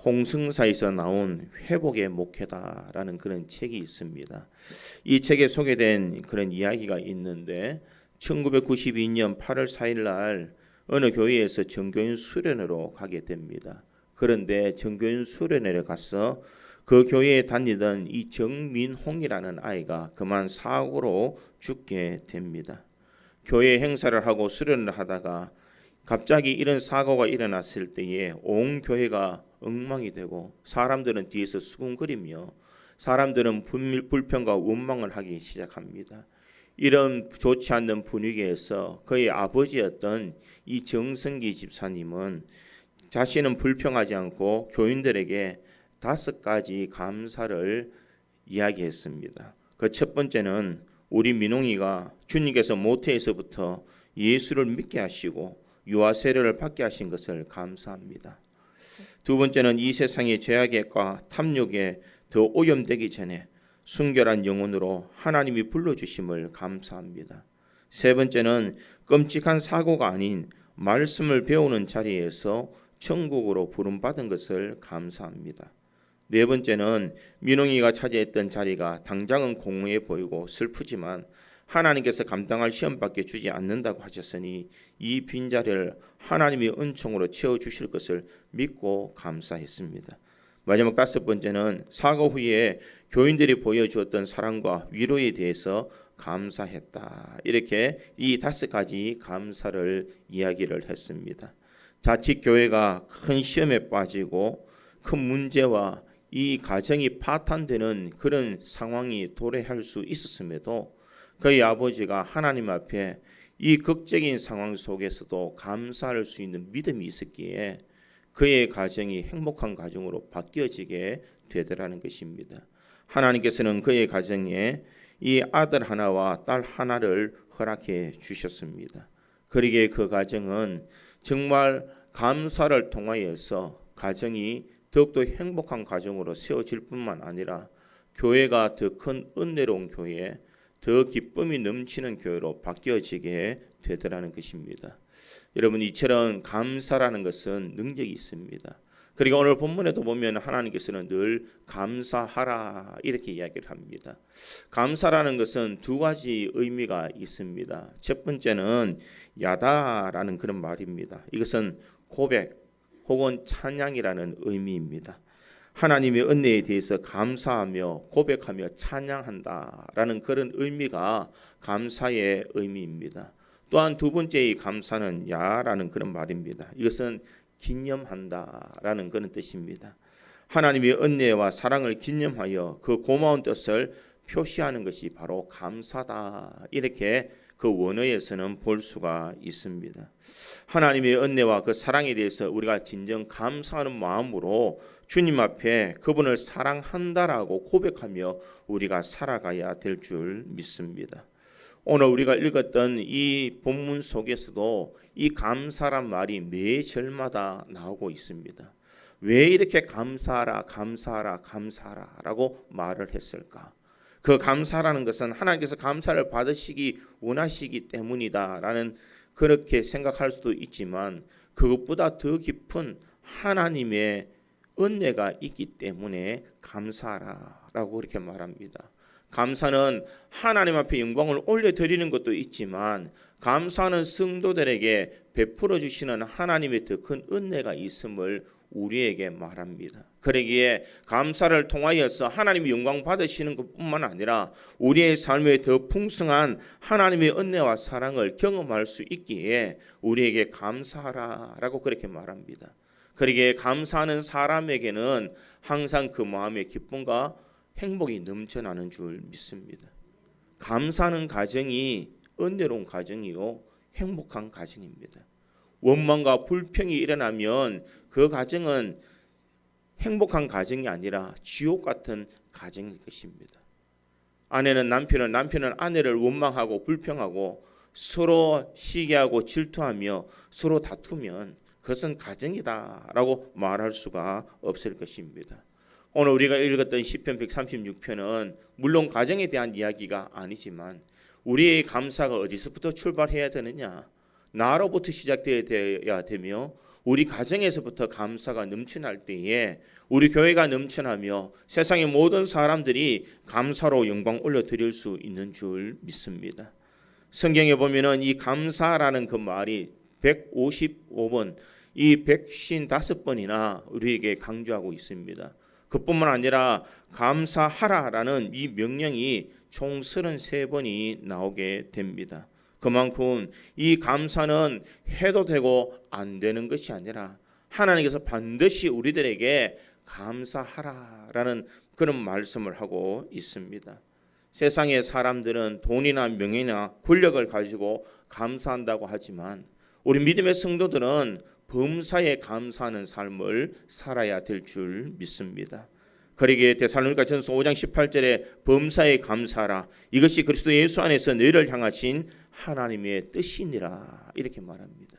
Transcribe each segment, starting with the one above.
홍승사에서 나온 회복의 목회다라는 그런 책이 있습니다. 이 책에 소개된 그런 이야기가 있는데 1992년 8월 4일 날 어느 교회에서 전교인 수련회로 가게 됩니다. 그런데 전교인 수련회에 가서 그 교회에 다니던 이 정민홍이라는 아이가 그만 사고로 죽게 됩니다. 교회 행사를 하고 수련을 하다가 갑자기 이런 사고가 일어났을 때에 온 교회가 엉망이 되고 사람들은 뒤에서 수군거리며 사람들은 불평과 원망을 하기 시작합니다. 이런 좋지 않는 분위기에서 그의 아버지였던 이 정성기 집사님은 자신은 불평하지 않고 교인들에게 5가지 감사를 이야기했습니다. 그 첫 번째는 우리 민홍이가 주님께서 모태에서부터 예수를 믿게 하시고 유아 세례를 받게 하신 것을 감사합니다. 두 번째는 이 세상의 죄악과 탐욕에 더 오염되기 전에 순결한 영혼으로 하나님이 불러주심을 감사합니다. 세 번째는 끔찍한 사고가 아닌 말씀을 배우는 자리에서 천국으로 부름받은 것을 감사합니다. 네 번째는 민홍이가 차지했던 자리가 당장은 공허해 보이고 슬프지만 하나님께서 감당할 시험밖에 주지 않는다고 하셨으니 이 빈자리를 하나님이 은총으로 채워주실 것을 믿고 감사했습니다. 마지막 5번째는 사고 후에 교인들이 보여주었던 사랑과 위로에 대해서 감사했다. 이렇게 이 5가지 감사를 이야기를 했습니다. 자칫 교회가 큰 시험에 빠지고 큰 문제와 이 가정이 파탄되는 그런 상황이 도래할 수 있었음에도 그의 아버지가 하나님 앞에 이 극적인 상황 속에서도 감사할 수 있는 믿음이 있었기에 그의 가정이 행복한 가정으로 바뀌어지게 되더라는 것입니다. 하나님께서는 그의 가정에 이 아들 하나와 딸 하나를 허락해 주셨습니다. 그러기에 그 가정은 정말 감사를 통하여서 가정이 더욱더 행복한 가정으로 세워질 뿐만 아니라 교회가 더 큰 은혜로운 교회, 더 기쁨이 넘치는 교회로 바뀌어지게 되더라는 것입니다. 여러분, 이처럼 감사라는 것은 능력이 있습니다. 그리고 오늘 본문에도 보면 하나님께서는 늘 감사하라 이렇게 이야기를 합니다. 감사라는 것은 2가지 의미가 있습니다. 첫 번째는 야다라는 그런 말입니다. 이것은 고백 혹은 찬양이라는 의미입니다. 하나님의 은혜에 대해서 감사하며 고백하며 찬양한다라는 그런 의미가 감사의 의미입니다. 또한 2번째의 감사는 야라는 그런 말입니다. 이것은 기념한다라는 그런 뜻입니다. 하나님의 은혜와 사랑을 기념하여 그 고마운 뜻을 표시하는 것이 바로 감사다. 이렇게 그 원어에서는 볼 수가 있습니다. 하나님의 은혜와 그 사랑에 대해서 우리가 진정 감사하는 마음으로 주님 앞에 그분을 사랑한다라고 고백하며 우리가 살아가야 될 줄 믿습니다. 오늘 우리가 읽었던 이 본문 속에서도 이 감사란 말이 매 절마다 나오고 있습니다. 왜 이렇게 감사하라 감사하라 감사하라라고 말을 했을까? 그 감사라는 것은 하나님께서 감사를 받으시기 원하시기 때문이다라는 그렇게 생각할 수도 있지만 그것보다 더 깊은 하나님의 은혜가 있기 때문에 감사하라라고 그렇게 말합니다. 감사는 하나님 앞에 영광을 올려드리는 것도 있지만 감사는 성도들에게 베풀어 주시는 하나님의 더 큰 은혜가 있음을 우리에게 말합니다. 그러기에 감사를 통하여서 하나님의 영광 받으시는 것뿐만 아니라 우리의 삶에 더 풍성한 하나님의 은혜와 사랑을 경험할 수 있기에 우리에게 감사하라라고 그렇게 말합니다. 그러기에 감사하는 사람에게는 항상 그 마음의 기쁨과 행복이 넘쳐나는 줄 믿습니다. 감사하는 가정이 은혜로운 가정이요 행복한 가정입니다. 원망과 불평이 일어나면 그 가정은 행복한 가정이 아니라 지옥 같은 가정일 것입니다. 아내는 남편은 아내를 원망하고 불평하고 서로 시기하고 질투하며 서로 다투면 그것은 가정이다라고 말할 수가 없을 것입니다. 오늘 우리가 읽었던 시편 136편은 물론 가정에 대한 이야기가 아니지만 우리의 감사가 어디서부터 출발해야 되느냐? 나로부터 시작되어야 되며 우리 가정에서부터 감사가 넘쳐날 때에 우리 교회가 넘쳐나며 세상의 모든 사람들이 감사로 영광 올려드릴 수 있는 줄 믿습니다. 성경에 보면은 이 감사라는 그 말이 155번, 이 155번이나 우리에게 강조하고 있습니다. 그뿐만 아니라 감사하라라는 이 명령이 총 33번이 나오게 됩니다. 그만큼 이 감사는 해도 되고 안 되는 것이 아니라 하나님께서 반드시 우리들에게 감사하라라는 그런 말씀을 하고 있습니다. 세상의 사람들은 돈이나 명예나 권력을 가지고 감사한다고 하지만 우리 믿음의 성도들은 범사에 감사하는 삶을 살아야 될 줄 믿습니다. 그러기에 데살로니가전서 5장 18절에 범사에 감사하라. 이것이 그리스도 예수 안에서 너희를 향하신 하나님의 뜻이니라. 이렇게 말합니다.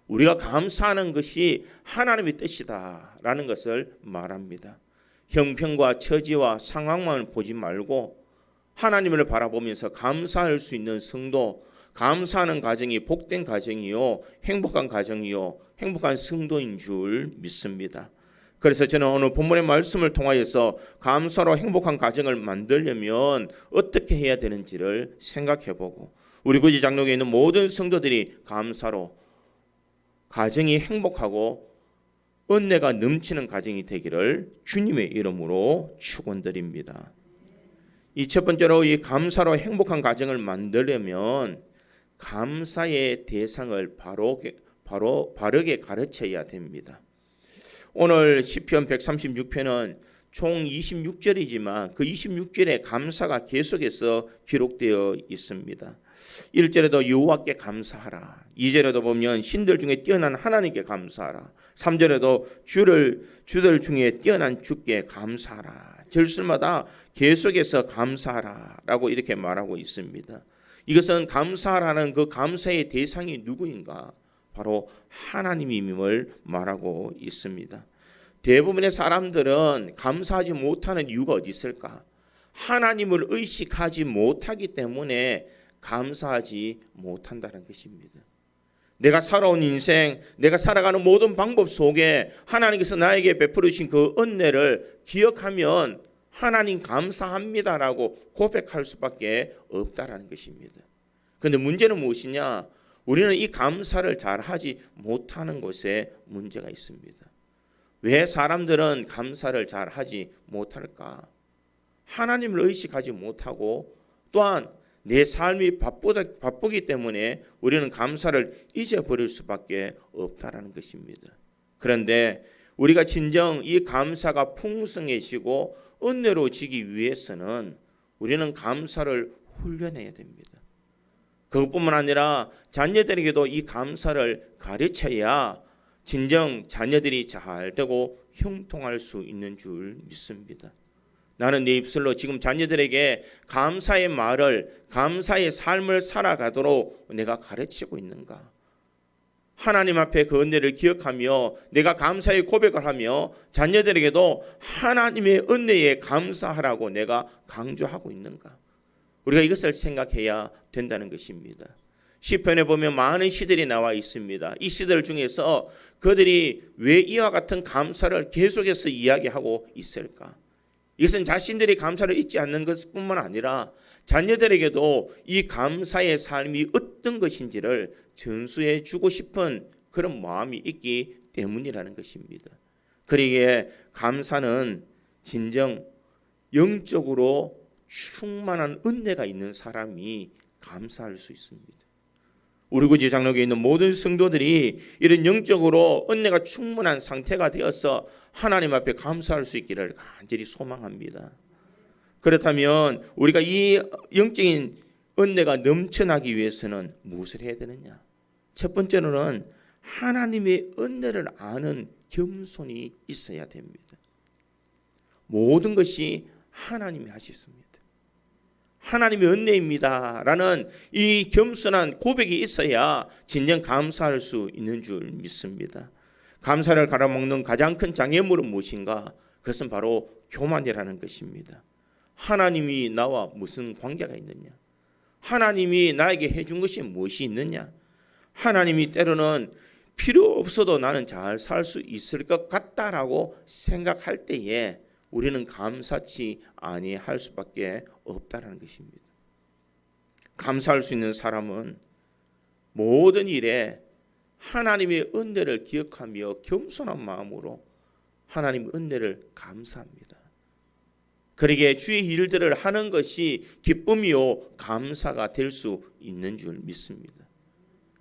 우리가 감사하는 것이 하나님의 뜻이다라는 것을 말합니다. 형편과 처지와 상황만 보지 말고 하나님을 바라보면서 감사할 수 있는 성도, 감사하는 가정이 복된 가정이요, 행복한 가정이요, 행복한 성도인 줄 믿습니다. 그래서 저는 오늘 본문의 말씀을 통하여서 감사로 행복한 가정을 만들려면 어떻게 해야 되는지를 생각해보고 우리 구지 장로교에 있는 모든 성도들이 감사로 가정이 행복하고 은혜가 넘치는 가정이 되기를 주님의 이름으로 축원드립니다. 이 첫 번째로 이 감사로 행복한 가정을 만들려면 감사의 대상을 바르게 가르쳐야 됩니다. 오늘 시편 136편은 총 26절이지만 그 26절에 감사가 계속해서 기록되어 있습니다. 1절에도 여호와께 감사하라. 2절에도 보면 신들 중에 뛰어난 하나님께 감사하라. 3절에도 주들 중에 뛰어난 주께 감사하라. 절수마다 계속해서 감사하라라고 이렇게 말하고 있습니다. 이것은 감사하라는 그 감사의 대상이 누구인가? 바로 하나님임을 말하고 있습니다. 대부분의 사람들은 감사하지 못하는 이유가 어디 있을까? 하나님을 의식하지 못하기 때문에 감사하지 못한다는 것입니다. 내가 살아온 인생, 내가 살아가는 모든 방법 속에 하나님께서 나에게 베풀으신 그 은혜를 기억하면 하나님 감사합니다라고 고백할 수밖에 없다라는 것입니다. 그런데 문제는 무엇이냐? 우리는 이 감사를 잘 하지 못하는 것에 문제가 있습니다. 왜 사람들은 감사를 잘 하지 못할까? 하나님을 의식하지 못하고 또한 내 삶이 바쁘기 때문에 우리는 감사를 잊어버릴 수밖에 없다라는 것입니다. 그런데 우리가 진정 이 감사가 풍성해지고 은혜로워지기 위해서는 우리는 감사를 훈련해야 됩니다. 그것뿐만 아니라 자녀들에게도 이 감사를 가르쳐야 진정 자녀들이 잘 되고 형통할 수 있는 줄 믿습니다. 나는 내 입술로 지금 자녀들에게 감사의 말을, 감사의 삶을 살아가도록 내가 가르치고 있는가? 하나님 앞에 그 은혜를 기억하며 내가 감사의 고백을 하며 자녀들에게도 하나님의 은혜에 감사하라고 내가 강조하고 있는가? 우리가 이것을 생각해야 된다는 것입니다. 시편에 보면 많은 시들이 나와 있습니다. 이 시들 중에서 그들이 왜 이와 같은 감사를 계속해서 이야기하고 있을까? 이것은 자신들이 감사를 잊지 않는 것뿐만 아니라 자녀들에게도 이 감사의 삶이 어떤 것인지를 전수해 주고 싶은 그런 마음이 있기 때문이라는 것입니다. 그러기에 감사는 진정 영적으로 충만한 은혜가 있는 사람이 감사할 수 있습니다. 우리 구지 장로교에 있는 모든 성도들이 이런 영적으로 은혜가 충만한 상태가 되어서 하나님 앞에 감사할 수 있기를 간절히 소망합니다. 그렇다면 우리가 이 영적인 은혜가 넘쳐나기 위해서는 무엇을 해야 되느냐? 첫 번째로는 하나님의 은혜를 아는 겸손이 있어야 됩니다. 모든 것이 하나님이 하셨습니다. 하나님의 은혜입니다라는 이 겸손한 고백이 있어야 진정 감사할 수 있는 줄 믿습니다. 감사를 갈아먹는 가장 큰 장애물은 무엇인가? 그것은 바로 교만이라는 것입니다. 하나님이 나와 무슨 관계가 있느냐? 하나님이 나에게 해준 것이 무엇이 있느냐? 하나님이 때로는 필요 없어도 나는 잘 살 수 있을 것 같다라고 생각할 때에 우리는 감사치 아니할 수밖에 없다라는 것입니다. 감사할 수 있는 사람은 모든 일에 하나님의 은혜를 기억하며 겸손한 마음으로 하나님의 은혜를 감사합니다. 그러기에 주의 일들을 하는 것이 기쁨이요 감사가 될 수 있는 줄 믿습니다.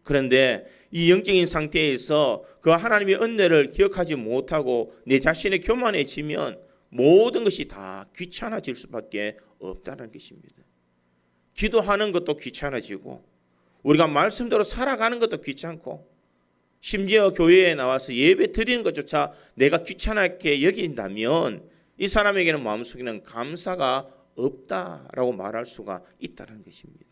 그런데 이 영적인 상태에서 그 하나님의 은혜를 기억하지 못하고 내 자신의 교만해지면 모든 것이 다 귀찮아질 수밖에 없다는 것입니다. 기도하는 것도 귀찮아지고 우리가 말씀대로 살아가는 것도 귀찮고 심지어 교회에 나와서 예배 드리는 것조차 내가 귀찮게 여긴다면 이 사람에게는 마음속에는 감사가 없다라고 말할 수가 있다는 것입니다.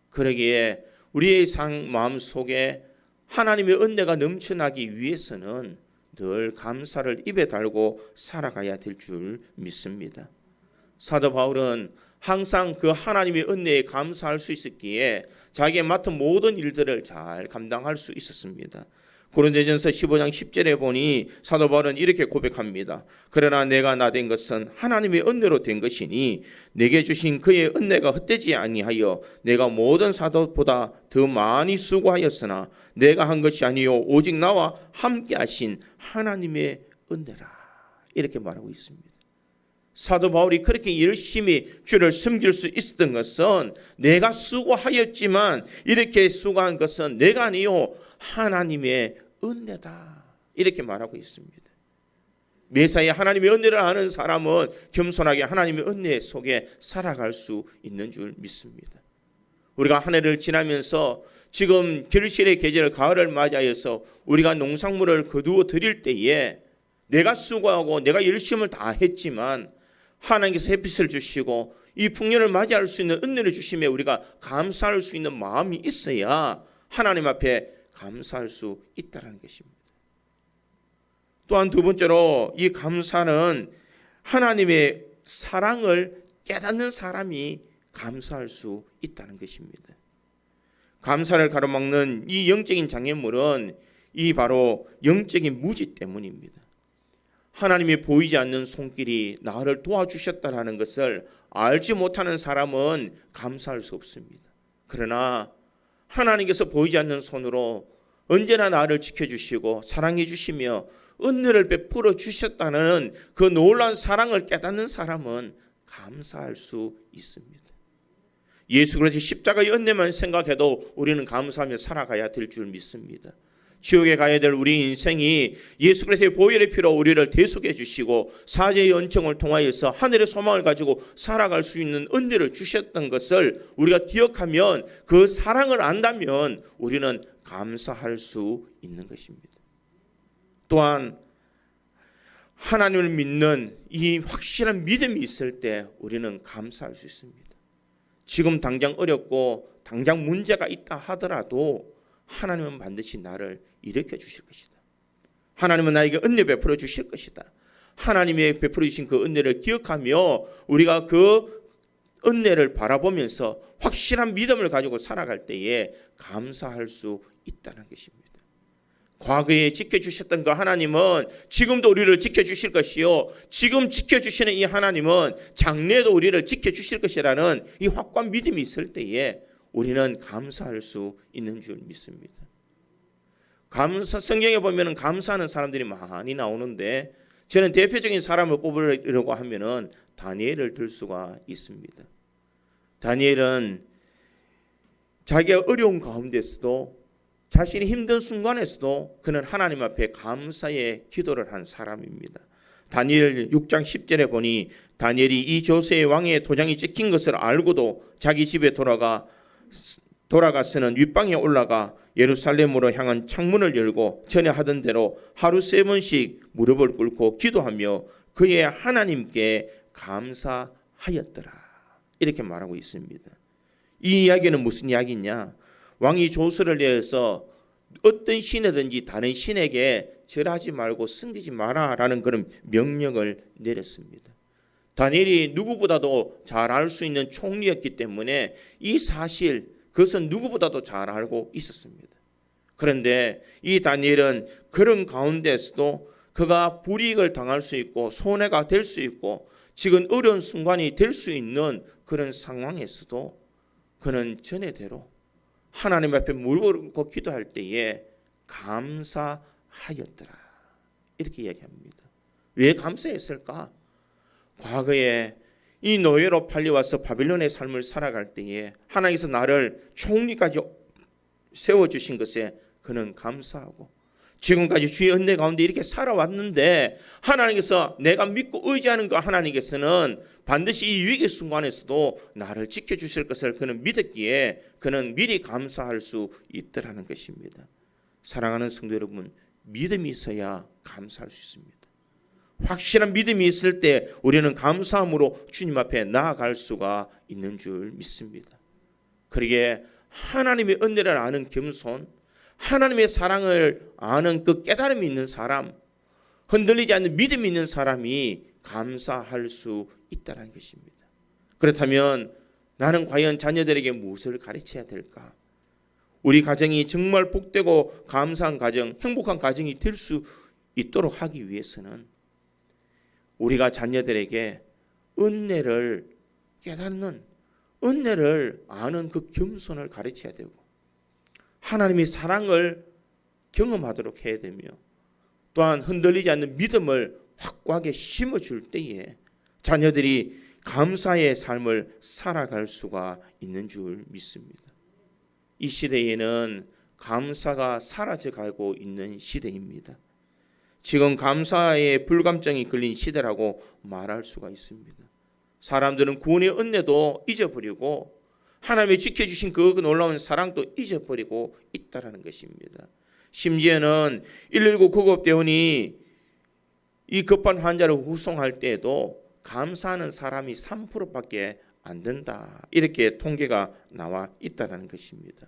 그러기에 우리의 마음속에 하나님의 은혜가 넘쳐나기 위해서는 늘 감사를 입에 달고 살아가야 될 줄 믿습니다. 사도 바울은 항상 그 하나님의 은혜에 감사할 수 있었기에 자기의 맡은 모든 일들을 잘 감당할 수 있었습니다. 고린도전서 15장 10절에 보니 사도 바울은 이렇게 고백합니다. 그러나 내가 나된 것은 하나님의 은혜로 된 것이니 내게 주신 그의 은혜가 헛되지 아니하여 내가 모든 사도보다 더 많이 수고하였으나 내가 한 것이 아니요 오직 나와 함께 하신 하나님의 은혜라. 이렇게 말하고 있습니다. 사도 바울이 그렇게 열심히 주를 섬길 수 있었던 것은 내가 수고하였지만 이렇게 수고한 것은 내가 아니요 하나님의 은혜다. 이렇게 말하고 있습니다. 매사에 하나님의 은혜를 아는 사람은 겸손하게 하나님의 은혜 속에 살아갈 수 있는 줄 믿습니다. 우리가 한 해를 지나면서 지금 결실의 계절 가을을 맞이하여서 우리가 농산물을 거두어 드릴 때에 내가 수고하고 내가 열심을 다 했지만 하나님께서 햇빛을 주시고 이 풍년을 맞이할 수 있는 은혜를 주시며 우리가 감사할 수 있는 마음이 있어야 하나님 앞에 감사할 수 있다는 것입니다. 또한 두 번째로 이 감사는 하나님의 사랑을 깨닫는 사람이 감사할 수 있다는 것입니다. 감사를 가로막는 이 영적인 장애물은 이 바로 영적인 무지 때문입니다. 하나님이 보이지 않는 손길이 나를 도와주셨다는 것을 알지 못하는 사람은 감사할 수 없습니다. 그러나 하나님께서 보이지 않는 손으로 언제나 나를 지켜주시고 사랑해 주시며 은혜를 베풀어 주셨다는 그 놀라운 사랑을 깨닫는 사람은 감사할 수 있습니다. 예수 그리스도의 십자가의 은혜만 생각해도 우리는 감사하며 살아가야 될 줄 믿습니다. 지옥에 가야 될 우리 인생이 예수 그리스도의 보혈의 피로 우리를 대속해 주시고 사죄의 은총을 통하여서 하늘의 소망을 가지고 살아갈 수 있는 은혜를 주셨던 것을 우리가 기억하면 그 사랑을 안다면 우리는 감사할 수 있는 것입니다. 또한 하나님을 믿는 이 확실한 믿음이 있을 때 우리는 감사할 수 있습니다. 지금 당장 어렵고 당장 문제가 있다 하더라도 하나님은 반드시 나를 일으켜 주실 것이다. 하나님은 나에게 은혜 베풀어 주실 것이다. 하나님의 베풀어 주신 그 은혜를 기억하며 우리가 그 은혜를 바라보면서 확실한 믿음을 가지고 살아갈 때에 감사할 수 있다는 것입니다. 과거에 지켜주셨던 그 하나님은 지금도 우리를 지켜주실 것이요 지금 지켜주시는 이 하나님은 장래에도 우리를 지켜주실 것이라는 이 확고한 믿음이 있을 때에 우리는 감사할 수 있는 줄 믿습니다. 성경에 보면 감사하는 사람들이 많이 나오는데 저는 대표적인 사람을 뽑으려고 하면은 다니엘을 들 수가 있습니다. 다니엘은 자기가 어려운 가운데서도 자신이 힘든 순간에서도 그는 하나님 앞에 감사의 기도를 한 사람입니다. 다니엘 6장 10절에 보니 다니엘이 이 조세의 왕의 도장이 찍힌 것을 알고도 자기 집에 돌아가서는 윗방에 올라가 예루살렘으로 향한 창문을 열고 전에 하던 대로 하루 3번씩 무릎을 꿇고 기도하며 그의 하나님께 감사하였더라. 이렇게 말하고 있습니다. 이 이야기는 무슨 이야기냐? 왕이 조서를 내어서 어떤 신이든지 다른 신에게 절하지 말고 섬기지 마라라는 그런 명령을 내렸습니다. 다니엘이 누구보다도 잘 알 수 있는 총리였기 때문에 이 사실 그것은 누구보다도 잘 알고 있었습니다. 그런데 이 다니엘은 그런 가운데서도 그가 불이익을 당할 수 있고 손해가 될 수 있고 지금 어려운 순간이 될 수 있는 그런 상황에서도 그는 전에대로 하나님 앞에 무릎을 꿇고 기도할 때에 감사하였더라. 이렇게 이야기합니다. 왜 감사했을까? 과거에 이 노예로 팔려와서 바빌론의 삶을 살아갈 때에 하나님께서 나를 총리까지 세워주신 것에 그는 감사하고 지금까지 주의 은혜 가운데 이렇게 살아왔는데 하나님께서 내가 믿고 의지하는 그 하나님께서는 반드시 이 위기 순간에서도 나를 지켜주실 것을 그는 믿었기에 그는 미리 감사할 수 있더라는 것입니다. 사랑하는 성도 여러분, 믿음이 있어야 감사할 수 있습니다. 확실한 믿음이 있을 때 우리는 감사함으로 주님 앞에 나아갈 수가 있는 줄 믿습니다. 그러기에 하나님의 은혜를 아는 겸손, 하나님의 사랑을 아는 그 깨달음이 있는 사람, 흔들리지 않는 믿음이 있는 사람이 감사할 수 있다는 것입니다. 그렇다면 나는 과연 자녀들에게 무엇을 가르쳐야 될까? 우리 가정이 정말 복되고 감사한 가정, 행복한 가정이 될 수 있도록 하기 위해서는 우리가 자녀들에게 은혜를 깨닫는, 은혜를 아는 그 겸손을 가르쳐야 되고 하나님의 사랑을 경험하도록 해야 되며 또한 흔들리지 않는 믿음을 확고하게 심어줄 때에 자녀들이 감사의 삶을 살아갈 수가 있는 줄 믿습니다. 이 시대에는 감사가 사라져가고 있는 시대입니다. 지금 감사의 불감증이 걸린 시대라고 말할 수가 있습니다. 사람들은 구원의 은혜도 잊어버리고 하나님이 지켜주신 그 놀라운 사랑도 잊어버리고 있다는 것입니다. 심지어는 119 구급대원이 이 급한 환자를 후송할 때에도 감사하는 사람이 3%밖에 안 된다. 이렇게 통계가 나와 있다는 것입니다.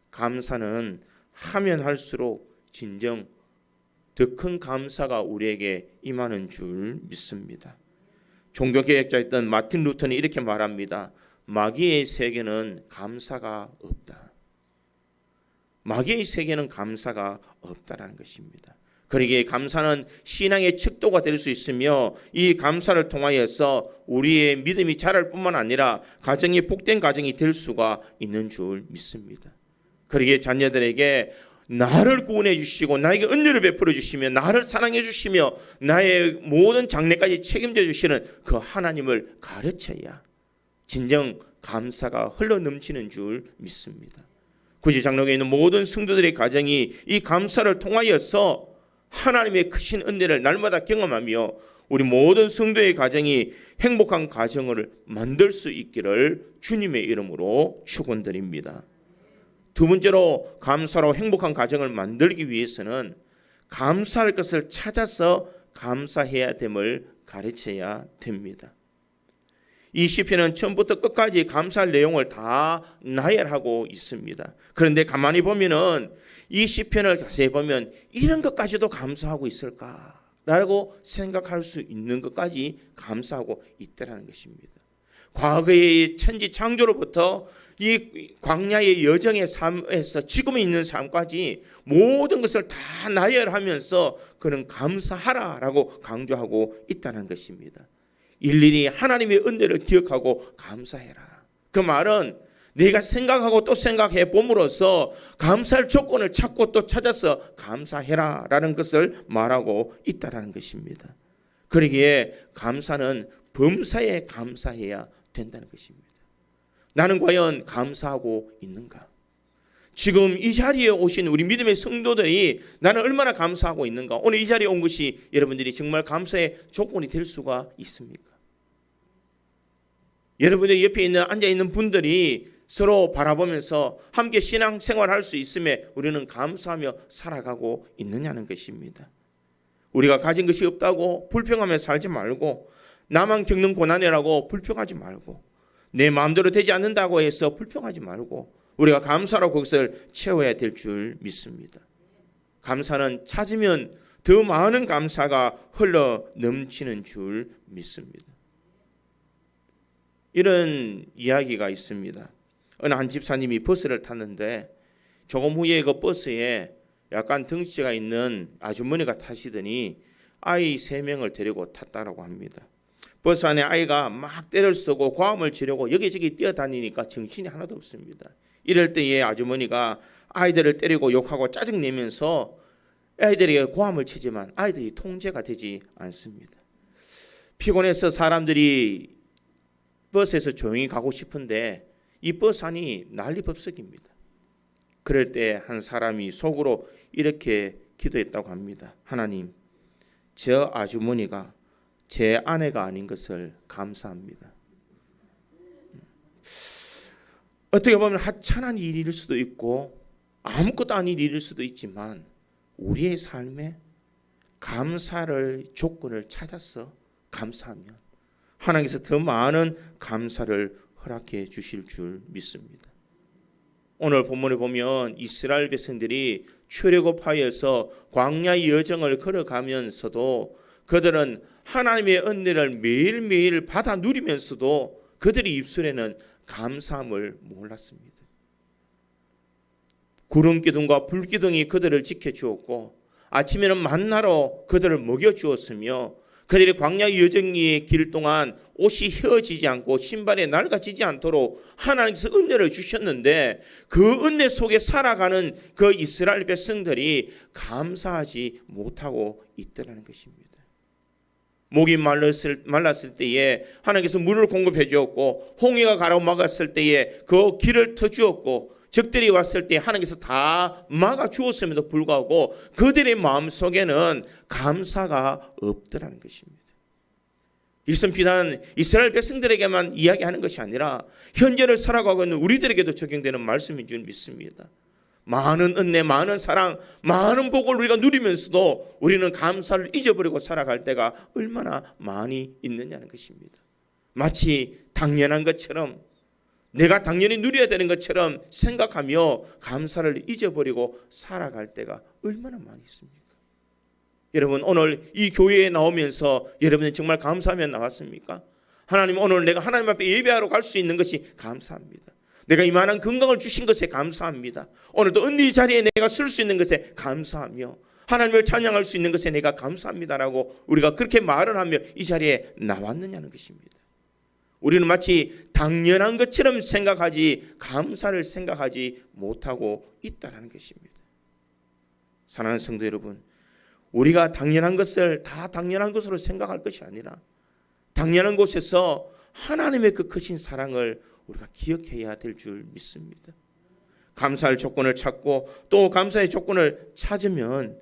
감사는 하면 할수록 진정 더 큰 감사가 우리에게 임하는 줄 믿습니다. 종교개혁자였던 마틴 루터는 이렇게 말합니다. 마귀의 세계는 감사가 없다. 마귀의 세계는 감사가 없다라는 것입니다. 그러기에 감사는 신앙의 척도가 될 수 있으며 이 감사를 통하여서 우리의 믿음이 자랄 뿐만 아니라 가정이 복된 가정이 될 수가 있는 줄 믿습니다. 그러기에 자녀들에게 나를 구원해 주시고 나에게 은혜를 베풀어 주시며 나를 사랑해 주시며 나의 모든 장래까지 책임져 주시는 그 하나님을 가르쳐야 진정 감사가 흘러넘치는 줄 믿습니다. 구지 장로교에 있는 모든 성도들의 가정이 이 감사를 통하여서 하나님의 크신 은혜를 날마다 경험하며 우리 모든 성도의 가정이 행복한 가정을 만들 수 있기를 주님의 이름으로 축원드립니다. 두 번째로 감사로 행복한 가정을 만들기 위해서는 감사할 것을 찾아서 감사해야 됨을 가르쳐야 됩니다. 이 시편은 처음부터 끝까지 감사할 내용을 다 나열하고 있습니다. 그런데 가만히 보면은 이 시편을 자세히 보면 이런 것까지도 감사하고 있을까라고 생각할 수 있는 것까지 감사하고 있다는 것입니다. 과거의 천지 창조로부터 이 광야의 여정의 삶에서 지금 있는 삶까지 모든 것을 다 나열하면서 그는 감사하라라고 강조하고 있다는 것입니다. 일일이 하나님의 은혜를 기억하고 감사해라. 그 말은 내가 생각하고 또 생각해 봄으로써 감사할 조건을 찾고 또 찾아서 감사해라라는 것을 말하고 있다는 것입니다. 그러기에 감사는 범사에 감사해야 된다는 것입니다. 나는 과연 감사하고 있는가? 지금 이 자리에 오신 우리 믿음의 성도들이 나는 얼마나 감사하고 있는가? 오늘 이 자리에 온 것이 여러분들이 정말 감사의 조건이 될 수가 있습니까? 여러분의 옆에 앉아있는 분들이 서로 바라보면서 함께 신앙생활할 수 있음에 우리는 감사하며 살아가고 있느냐는 것입니다. 우리가 가진 것이 없다고 불평하며 살지 말고 나만 겪는 고난이라고 불평하지 말고 내 마음대로 되지 않는다고 해서 불평하지 말고 우리가 감사로 그것을 채워야 될 줄 믿습니다. 감사는 찾으면 더 많은 감사가 흘러 넘치는 줄 믿습니다. 이런 이야기가 있습니다. 어느 한 집사님이 버스를 탔는데 조금 후에 그 버스에 약간 덩치가 있는 아주머니가 타시더니 아이 3명을 데리고 탔다라고 합니다. 버스 안에 아이가 막 때를 쓰고 고함을 지르고 여기저기 뛰어다니니까 정신이 하나도 없습니다. 이럴 때에 아주머니가 아이들을 때리고 욕하고 짜증내면서 아이들에게 고함을 치지만 아이들이 통제가 되지 않습니다. 피곤해서 사람들이 버스에서 조용히 가고 싶은데 이 버스 안이 난리법석입니다. 그럴 때 한 사람이 속으로 이렇게 기도했다고 합니다. 하나님, 저 아주머니가 제 아내가 아닌 것을 감사합니다. 어떻게 보면 하찮은 일일 수도 있고 아무것도 아닌 일일 수도 있지만 우리의 삶에 감사를 조건을 찾아서 감사하면 하나님께서 더 많은 감사를 허락해 주실 줄 믿습니다. 오늘 본문에 보면 이스라엘 백성들이 출애굽하여서 광야의 여정을 걸어가면서도 그들은 하나님의 은혜를 매일매일 받아 누리면서도 그들의 입술에는 감사함을 몰랐습니다. 구름기둥과 불기둥이 그들을 지켜주었고 아침에는 만나로 그들을 먹여주었으며 그들이 광야 여정의 길 동안 옷이 휘어지지 않고 신발이 낡아지지 않도록 하나님께서 은혜를 주셨는데 그 은혜 속에 살아가는 그 이스라엘 백성들이 감사하지 못하고 있더라는 것입니다. 목이 말랐을 때에 하나님께서 물을 공급해 주었고 홍해가 가로막았을 때에 그 길을 터주었고 적들이 왔을 때 하나님께서 다 막아 주었음에도 불구하고 그들의 마음속에는 감사가 없더라는 것입니다. 이것은 비단 이스라엘 백성들에게만 이야기하는 것이 아니라 현재를 살아가고 있는 우리들에게도 적용되는 말씀인 줄 믿습니다. 많은 은혜, 많은 사랑, 많은 복을 우리가 누리면서도 우리는 감사를 잊어버리고 살아갈 때가 얼마나 많이 있느냐는 것입니다. 마치 당연한 것처럼 내가 당연히 누려야 되는 것처럼 생각하며 감사를 잊어버리고 살아갈 때가 얼마나 많이 있습니까? 여러분 오늘 이 교회에 나오면서 여러분은 정말 감사하며 나왔습니까? 하나님 오늘 내가 하나님 앞에 예배하러 갈 수 있는 것이 감사합니다. 내가 이만한 건강을 주신 것에 감사합니다. 오늘도 은혜의 자리에 내가 쓸 수 있는 것에 감사하며 하나님을 찬양할 수 있는 것에 내가 감사합니다라고 우리가 그렇게 말을 하며 이 자리에 나왔느냐는 것입니다. 우리는 마치 당연한 것처럼 생각하지 감사를 생각하지 못하고 있다는 것입니다. 사랑하는 성도 여러분, 우리가 당연한 것을 다 당연한 것으로 생각할 것이 아니라 당연한 곳에서 하나님의 그 크신 사랑을 우리가 기억해야 될 줄 믿습니다. 감사할 조건을 찾고 또 감사의 조건을 찾으면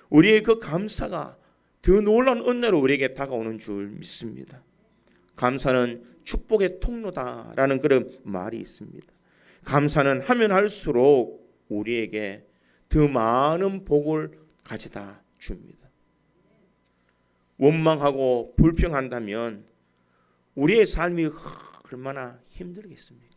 우리의 그 감사가 더 놀라운 은혜로 우리에게 다가오는 줄 믿습니다. 감사는 축복의 통로다라는 그런 말이 있습니다. 감사는 하면 할수록 우리에게 더 많은 복을 가져다 줍니다. 원망하고 불평한다면 우리의 삶이 얼마나 힘들겠습니까?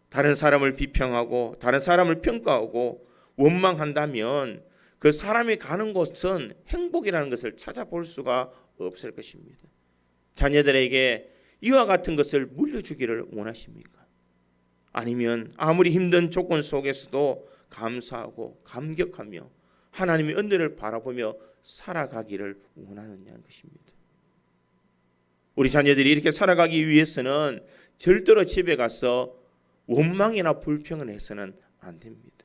다른 사람을 비평하고 다른 사람을 평가하고 원망한다면 그 사람이 가는 곳은 행복이라는 것을 찾아볼 수가 없을 것입니다. 자녀들에게 이와 같은 것을 물려주기를 원하십니까? 아니면 아무리 힘든 조건 속에서도 감사하고 감격하며 하나님의 은혜를 바라보며 살아가기를 원하느냐는 것입니다. 우리 자녀들이 이렇게 살아가기 위해서는 절대로 집에 가서 원망이나 불평을 해서는 안 됩니다.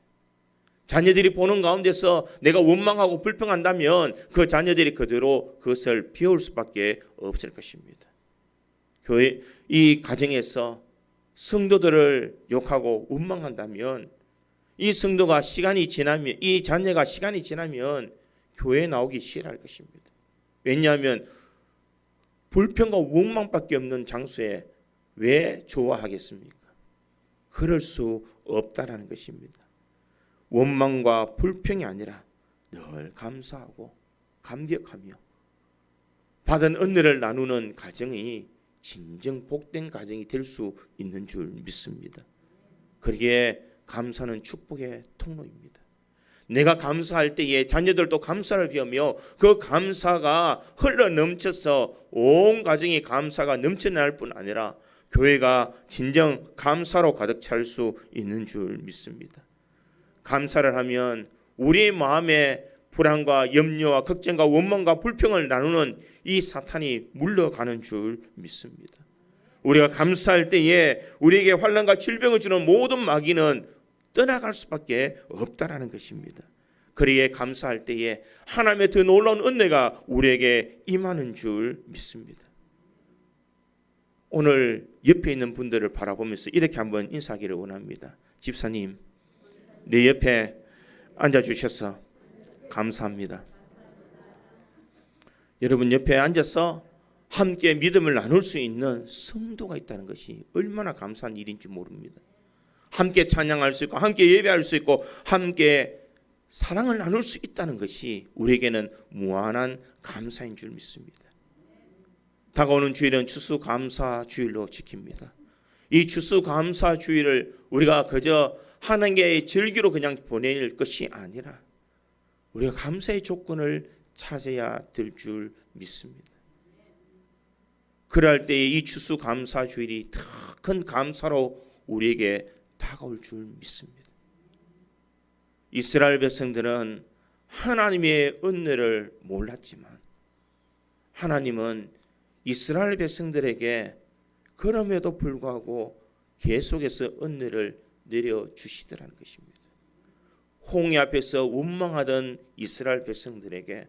자녀들이 보는 가운데서 내가 원망하고 불평한다면 그 자녀들이 그대로 그것을 비울 수밖에 없을 것입니다. 교회 이 가정에서 성도들을 욕하고 원망한다면 이 성도가 시간이 지나면 이 자녀가 시간이 지나면 교회에 나오기 싫어할 것입니다. 왜냐하면 불평과 원망밖에 없는 장소에 왜 좋아하겠습니까? 그럴 수 없다라는 것입니다. 원망과 불평이 아니라 늘 감사하고 감격하며 받은 은혜를 나누는 가정이 진정 복된 가정이 될 수 있는 줄 믿습니다. 그러기에 감사는 축복의 통로입니다. 내가 감사할 때에 자녀들도 감사를 배우며 그 감사가 흘러 넘쳐서 온 가정이 감사가 넘쳐날 뿐 아니라 교회가 진정 감사로 가득 찰 수 있는 줄 믿습니다. 감사를 하면 우리의 마음에 불안과 염려와 걱정과 원망과 불평을 나누는 이 사탄이 물러가는 줄 믿습니다. 우리가 감사할 때에 우리에게 환난과 질병을 주는 모든 마귀는 떠나갈 수밖에 없다라는 것입니다. 그리에 감사할 때에 하나님의 더 놀라운 은혜가 우리에게 임하는 줄 믿습니다. 오늘 옆에 있는 분들을 바라보면서 이렇게 한번 인사하기를 원합니다. 집사님, 내 옆에 앉아주셔서 감사합니다. 여러분 옆에 앉아서 함께 믿음을 나눌 수 있는 성도가 있다는 것이 얼마나 감사한 일인지 모릅니다. 함께 찬양할 수 있고 함께 예배할 수 있고 함께 사랑을 나눌 수 있다는 것이 우리에게는 무한한 감사인 줄 믿습니다. 다가오는 주일은 추수감사주일로 지킵니다. 이 추수감사주일을 우리가 그저 하나님의 절기로 그냥 보낼 것이 아니라 우리가 감사의 조건을 찾아야 될 줄 믿습니다. 그럴 때에 이 추수감사주일이 더 큰 감사로 우리에게 다가올 줄 믿습니다. 이스라엘 백성들은 하나님의 은혜를 몰랐지만 하나님은 이스라엘 백성들에게 그럼에도 불구하고 계속해서 은혜를 내려주시더라는 것입니다. 홍해 앞에서 원망하던 이스라엘 백성들에게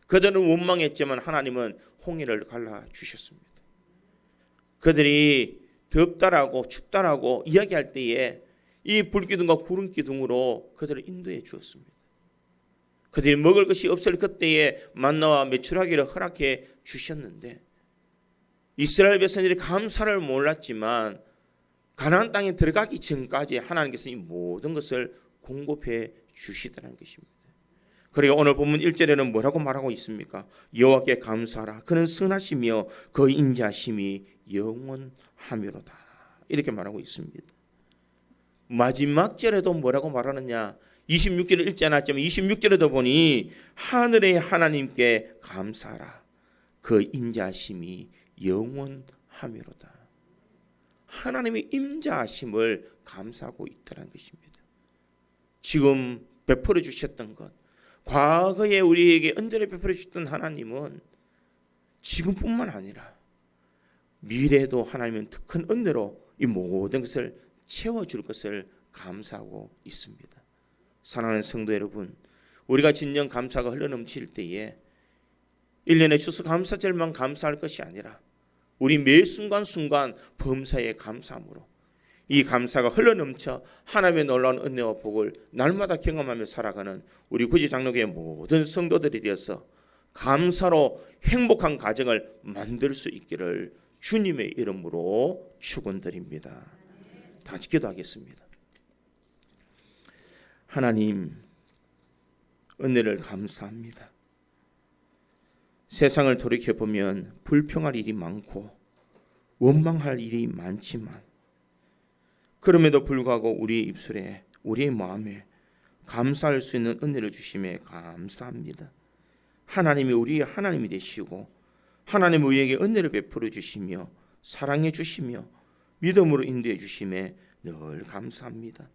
그들은 원망했지만 하나님은 홍해를 갈라주셨습니다. 그들이 덥다라고 춥다라고 이야기할 때에 이 불기둥과 구름기둥으로 그들을 인도해 주었습니다. 그들이 먹을 것이 없을 그때에 만나와 메추라기를 허락해 주셨는데 이스라엘 백성들이 감사를 몰랐지만 가나안 땅에 들어가기 전까지 하나님께서 이 모든 것을 공급해 주시더라는 것입니다. 그리고 오늘 본문 1절에는 뭐라고 말하고 있습니까? 여호와께 감사하라. 그는 선하시며 그 인자심이 영원하미로다. 이렇게 말하고 있습니다. 마지막 절에도 뭐라고 말하느냐? 26절을 읽지 않았지만 26절에도 보니 하늘의 하나님께 감사하라. 그 인자심이 영원하미로다. 하나님의 임자하심을 감사하고 있다는 것입니다. 지금 베풀어 주셨던 것, 과거에 우리에게 은혜를 베풀어 주셨던 하나님은 지금뿐만 아니라 미래에도 하나님은 더 큰 은혜로 이 모든 것을 채워줄 것을 감사하고 있습니다. 사랑하는 성도 여러분, 우리가 진정 감사가 흘러넘칠 때에 1년의 추수감사절만 감사할 것이 아니라 우리 매 순간순간 범사에 감사함으로 이 감사가 흘러넘쳐 하나님의 놀라운 은혜와 복을 날마다 경험하며 살아가는 우리 구지장로교의 모든 성도들이 되어서 감사로 행복한 가정을 만들 수 있기를 주님의 이름으로 축원드립니다. 다 기도하겠습니다. 하나님, 은혜를 감사합니다. 세상을 돌이켜보면 불평할 일이 많고 원망할 일이 많지만 그럼에도 불구하고 우리의 입술에 우리의 마음에 감사할 수 있는 은혜를 주심에 감사합니다. 하나님이 우리의 하나님이 되시고 하나님 우리에게 은혜를 베풀어 주시며 사랑해 주시며 믿음으로 인도해 주심에 늘 감사합니다.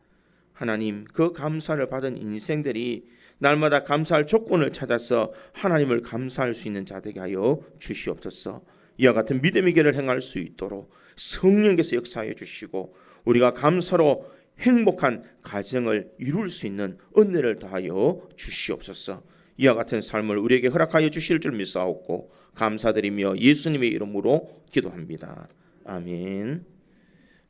하나님, 그 감사를 받은 인생들이 날마다 감사할 조건을 찾아서 하나님을 감사할 수 있는 자되게 하여 주시옵소서. 이와 같은 믿음의 길을 행할 수 있도록 성령께서 역사하여 주시고 우리가 감사로 행복한 가정을 이룰 수 있는 은혜를 다하여 주시옵소서. 이와 같은 삶을 우리에게 허락하여 주실 줄 믿사옵고 감사드리며 예수님의 이름으로 기도합니다. 아멘.